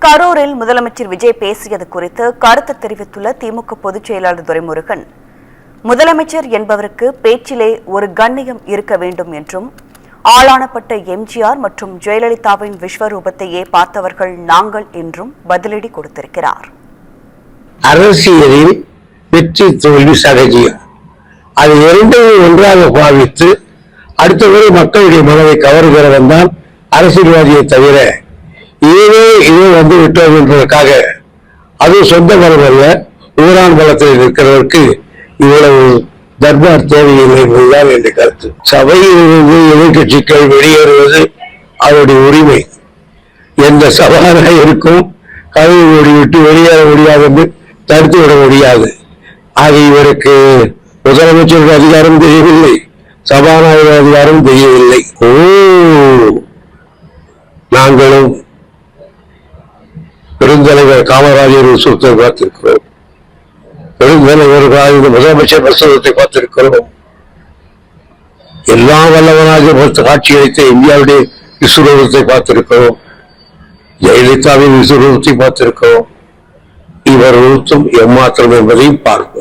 கரூரில் முதலமைச்சர் விஜய் பேசியது குறித்து கருத்து தெரிவித்துள்ள திமுக பொதுச் செயலாளர் துரைமுருகன், முதலமைச்சர் என்பவருக்கு பேச்சிலே ஒரு கண்ணியம் இருக்க வேண்டும் என்றும், ஆளானப்பட்ட எம்ஜிஆர் மற்றும் ஜெயலலிதாவின் விஸ்வரூபத்தையே பார்த்தவர்கள் நாங்கள் என்றும் பதிலடி கொடுத்திருக்கிறார். அரசியலில் வெற்றி தோல்வி சகஜியம். அது இரண்டையும் ஒன்றாக பாவித்து அடுத்தவரை மக்களுடைய மனதை கவருகிறவன் தான் அரசியல்வாதியை தவிர, இதே வந்து விட்டோம் என்பதற்காக அது சொந்த பலம் அல்ல, ஊரான் பலத்தில் இருக்கிறதற்கு இவ்வளவு தர்பார் தேவையில்லை என்பதுதான் என்ற கருத்து. சபையிலிருந்து எதிர்கட்சிகள் வெளியேறுவது அவருடைய உரிமை. எந்த சபாநாயகருக்கும் கதவை மூடிவிட்டு வெளியேற முடியாது என்று தடுத்து விட முடியாது. ஆக இவருக்கு முதலமைச்சருக்கு அதிகாரம் தெரியவில்லை, சபாநாயகர் அதிகாரம் தெரியவில்லை. நாங்களும் பெருந்தலைவர் காமராஜர் விசுவத்தை பார்த்திருக்கிறோம், பெருந்தலைவர்களாக இந்த முதலமைச்சர் பிரசவத்தை பார்த்திருக்கிறோம், எல்லா வல்லவனாக காட்சியளித்த இந்தியாவுடைய விஸ்வரூபத்தை பார்த்திருக்கிறோம், ஜெயலலிதாவின் விஸ்வரூபத்தை பார்த்திருக்கிறோம். இவர் உறுத்தும் எம்மாத்திரம் என்பதையும் பார்ப்போம்.